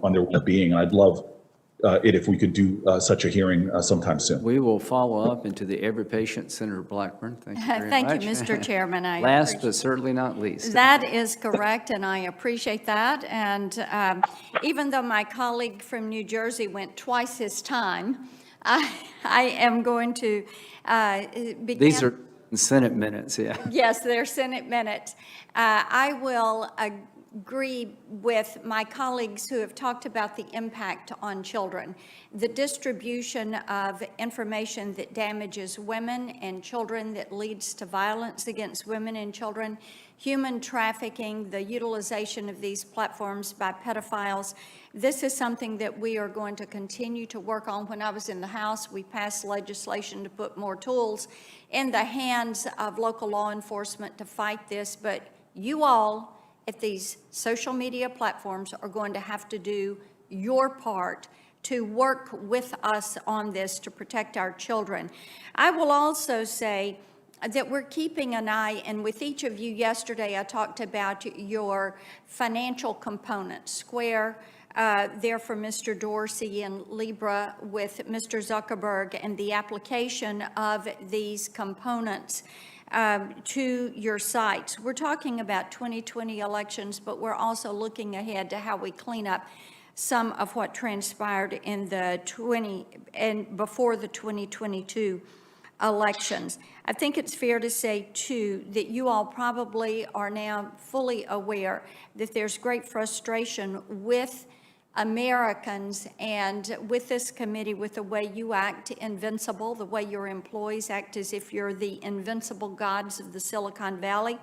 on their well-being. I'd love it if we could do such a hearing sometime soon. We will follow up into the Every Patient Senator Blackburn. Thank you very much. Thank you, Mr. Chairman. Last but certainly not least. That is correct, and I appreciate that. And even though my colleague from New Jersey went twice his time, I am going to begin. These are Senate minutes, yeah. Yes, they're Senate minutes. I will agree with my colleagues who have talked about the impact on children. The distribution of information that damages women and children, that leads to violence against women and children, human trafficking, the utilization of these platforms by pedophiles. This is something that we are going to continue to work on. When I was in the House, we passed legislation to put more tools in the hands of local law enforcement to fight this, but you all at these social media platforms are going to have to do your part to work with us on this to protect our children. I will also say that we're keeping an eye, and with each of you yesterday, I talked about your financial components. Square, there for Mr. Dorsey, and Libra with Mr. Zuckerberg, and the application of these components to your sites. We're talking about 2020 elections, but we're also looking ahead to how we clean up some of what transpired in the before the 2022 elections. I think it's fair to say, too, that you all probably are now fully aware that there's great frustration with Americans and with this committee, with the way you act invincible, the way your employees act as if you're the invincible gods of the Silicon Valley.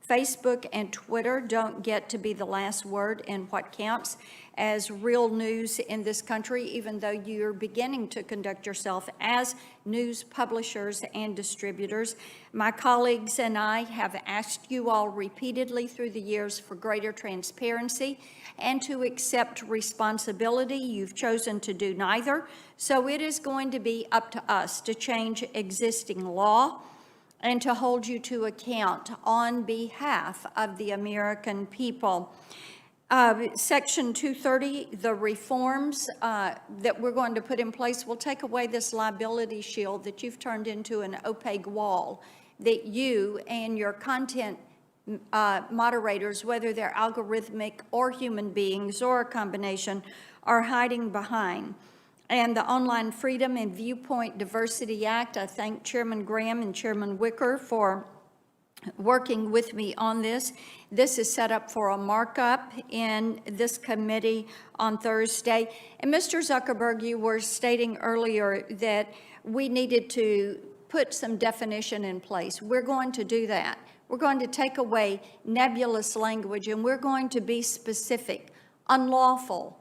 Facebook and Twitter don't get to be the last word in what counts as real news in this country, even though you're beginning to conduct yourself as news publishers and distributors. My colleagues and I have asked you all repeatedly through the years for greater transparency and to accept responsibility. You've chosen to do neither. So it is going to be up to us to change existing law and to hold you to account on behalf of the American people. Section 230, the reforms that we're going to put in place will take away this liability shield that you've turned into an opaque wall that you and your content moderators, whether they're algorithmic or human beings or a combination, are hiding behind. And the Online Freedom and Viewpoint Diversity Act, I thank Chairman Graham and Chairman Wicker for working with me on this. This is set up for a markup in this committee on Thursday. And Mr. Zuckerberg, you were stating earlier that we needed to put some definition in place. We're going to do that. We're going to take away nebulous language, and we're going to be specific, unlawful,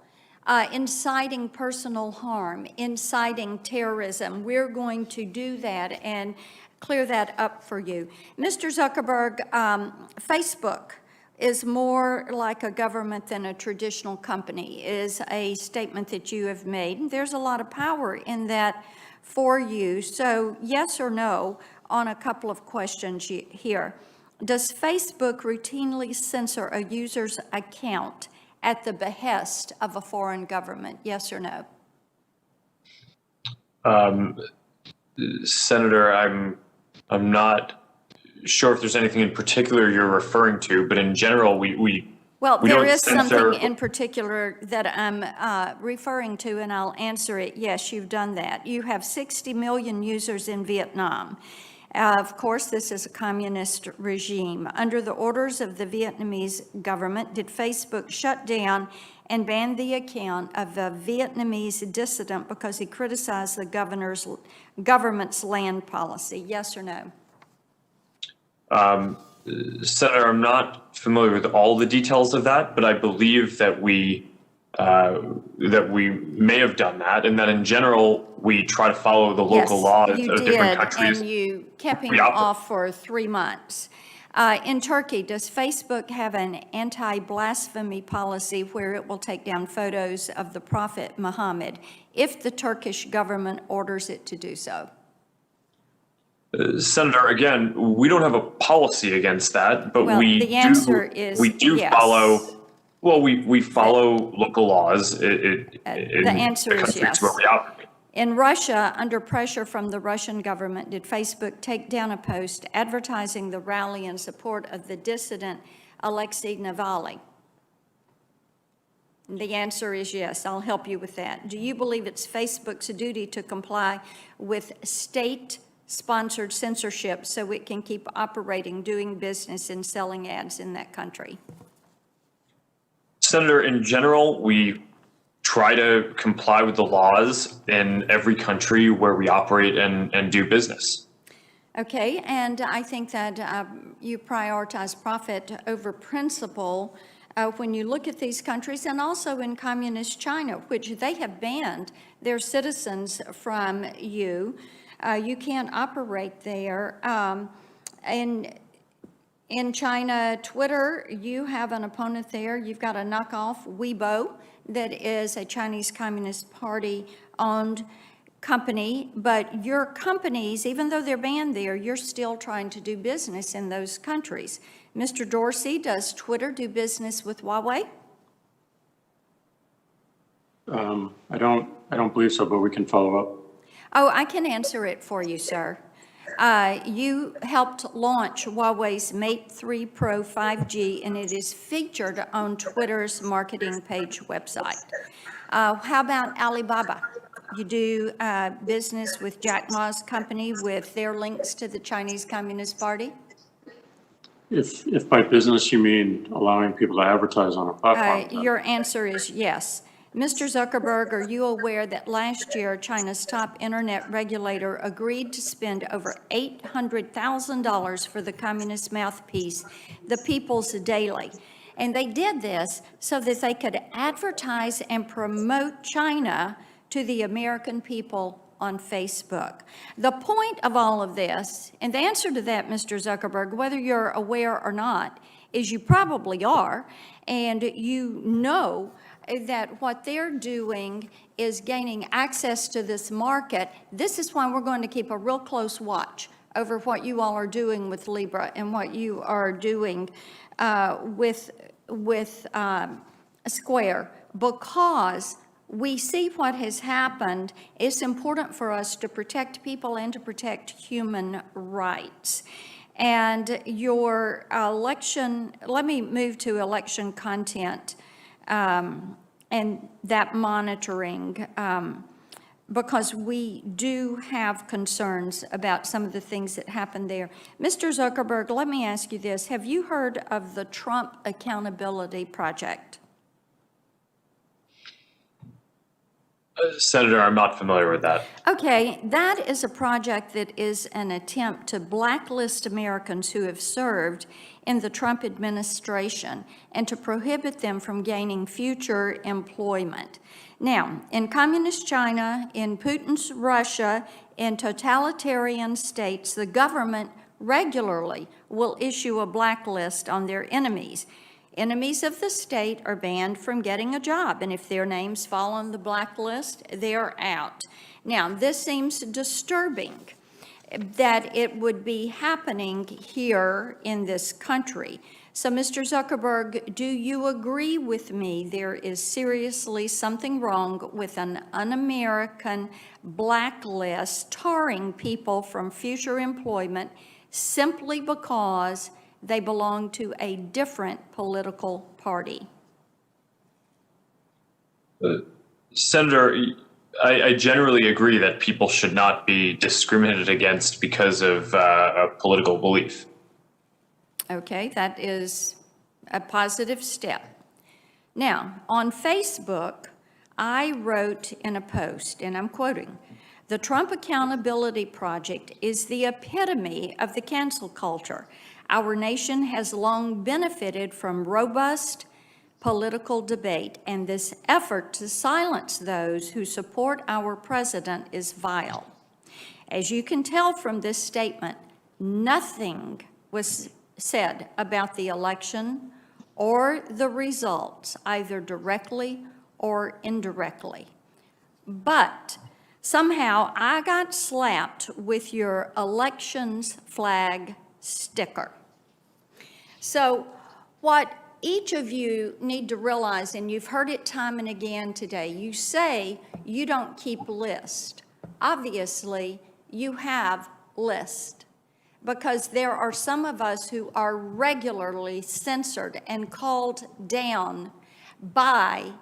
inciting personal harm, inciting terrorism. We're going to do that and clear that up for you. Mr. Zuckerberg, Facebook is more like a government than a traditional company, is a statement that you have made. There's a lot of power in that for you. So yes or no on a couple of questions here. Does Facebook routinely censor a user's account at the behest of a foreign government? Yes or no? Senator, I'm not sure if there's anything in particular you're referring to, but in general, well, we there don't is censor. something in particular that I'm referring to, and I'll answer it. Yes, you've done that. You have 60 million users in Vietnam. Of course, this is a communist regime. Under the orders of the Vietnamese government, did Facebook shut down and ban the account of a Vietnamese dissident because he criticized the government's land policy? Yes or no? Senator, I'm not familiar with all the details of that, but I believe that we may have done that, and that in general we try to follow the local laws of different countries. And you kept him off for 3 months. In Turkey, does Facebook have an anti-blasphemy policy where it will take down photos of the Prophet Muhammad if the Turkish government orders it to do so? Senator, again, we don't have a policy against that, but well, we the answer do, is we do yes. follow Well, we follow local laws in The answer the is countries yes. where we operate. In Russia, under pressure from the Russian government, did Facebook take down a post advertising the rally in support of the dissident Alexei Navalny? The answer is yes. I'll help you with that. Do you believe it's Facebook's duty to comply with state-sponsored censorship so it can keep operating, doing business, and selling ads in that country? Senator, in general, we try to comply with the laws in every country where we operate and do business. Okay, and I think that you prioritize profit over principle when you look at these countries, and also in communist China, which they have banned their citizens from you. You can't operate there. In China, Twitter, you have an opponent there. You've got a knockoff, Weibo, that is a Chinese Communist Party-owned company, but your companies, even though they're banned there, you're still trying to do business in those countries. Mr. Dorsey, does Twitter do business with Huawei? I don't believe so, but we can follow up. Oh, I can answer it for you, sir. You helped launch Huawei's Mate 3 Pro 5G, and it is featured on Twitter's marketing page website. How about Alibaba? You do business with Jack Ma's company with their links to the Chinese Communist Party? If by business you mean allowing people to advertise on a platform. Your answer is yes. Mr. Zuckerberg, are you aware that last year China's top internet regulator agreed to spend over $800,000 for the communist mouthpiece, the People's Daily? And they did this so that they could advertise and promote China to the American people on Facebook. The point of all of this, and the answer to that, Mr. Zuckerberg, whether you're aware or not, is you probably are, and you know that what they're doing is gaining access to this market. This is why we're going to keep a real close watch over what you all are doing with Libra and what you are doing with Square, because we see what has happened. It's important for us to protect people and to protect human rights. And your election, let me move to election content and that monitoring, because we do have concerns about some of the things that happened there. Mr. Zuckerberg, let me ask you this. Have you heard of the Trump Accountability Project? Senator, I'm not familiar with that. Okay, that is a project that is an attempt to blacklist Americans who have served in the Trump administration and to prohibit them from gaining future employment. Now, in communist China, in Putin's Russia, in totalitarian states, the government regularly will issue a blacklist on their enemies. Enemies of the state are banned from getting a job, and if their names fall on the blacklist, they're out. Now, this seems disturbing that it would be happening here in this country. So, Mr. Zuckerberg, do you agree with me there is seriously something wrong with an un-American blacklist tarring people from future employment simply because they belong to a different political party? Senator, I generally agree that people should not be discriminated against because of a political belief. Okay, that is a positive step. Now, on Facebook, I wrote in a post, and I'm quoting, "The Trump Accountability Project is the epitome of the cancel culture. Our nation has long benefited from robust political debate, and this effort to silence those who support our president is vile." As you can tell from this statement, nothing was said about the election or the results, either directly or indirectly. But somehow I got slapped with your elections flag sticker. So what each of you need to realize, and you've heard it time and again today, you say you don't keep list. Obviously, you have list, because there are some of us who are regularly censored and called down by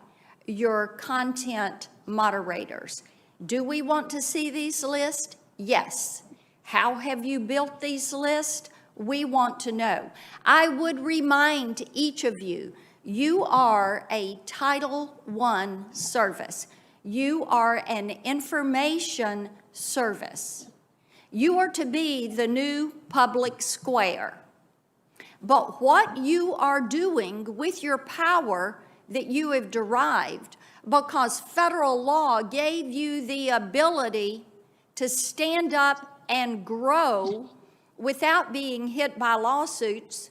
your content moderators. Do we want to see these lists? Yes. How have you built these lists? We want to know. I would remind each of you, you are a Title I service. You are an information service. You are to be the new public square. But what you are doing with your power that you have derived, because federal law gave you the ability to stand up and grow without being hit by lawsuits,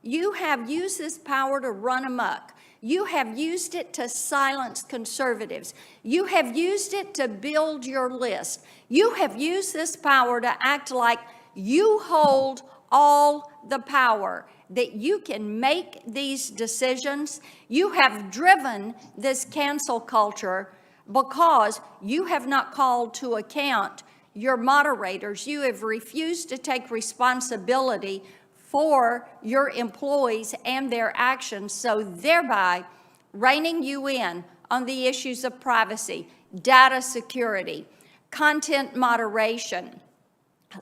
you have used this power to run amok. You have used it to silence conservatives. You have used it to build your list. You have used this power to act like you hold all the power, that you can make these decisions. You have driven this cancel culture because you have not called to account your moderators. You have refused to take responsibility for your employees and their actions, so thereby reining you in on the issues of privacy, data security, content moderation,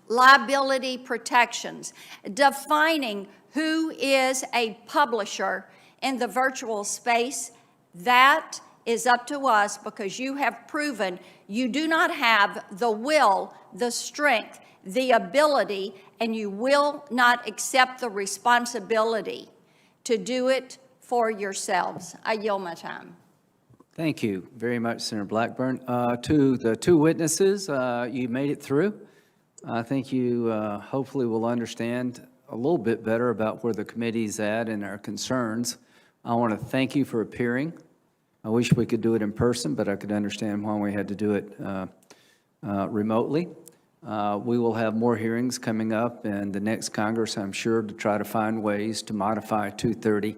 liability protections, defining who is a publisher in the virtual space. That is up to us, because you have proven you do not have the will, the strength, the ability, and you will not accept the responsibility to do it for yourselves. I yield my time. Thank you very much, Senator Blackburn. To the two witnesses, you made it through. I think you hopefully will understand a little bit better about where the committee's at and our concerns. I want to thank you for appearing. I wish we could do it in person, but I could understand why we had to do it remotely. We will have more hearings coming up in the next Congress, I'm sure, to try to find ways to modify 230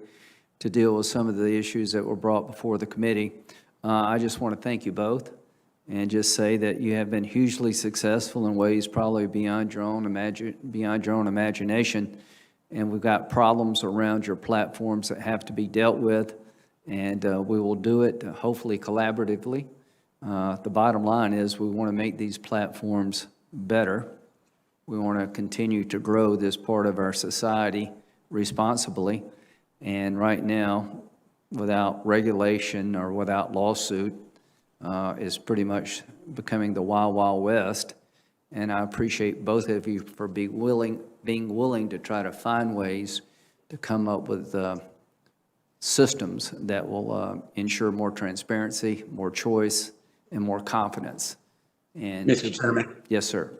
to deal with some of the issues that were brought before the committee. I just want to thank you both and just say that you have been hugely successful in ways probably beyond your own imagination. And we've got problems around your platforms that have to be dealt with, and we will do it hopefully collaboratively. The bottom line is we want to make these platforms better. We want to continue to grow this part of our society responsibly. And right now, without regulation or without lawsuit, is pretty much becoming the Wild Wild West. And I appreciate both of you for being willing to try to find ways to come up with systems that will ensure more transparency, more choice, and more confidence. And Mr. Chairman, yes, sir.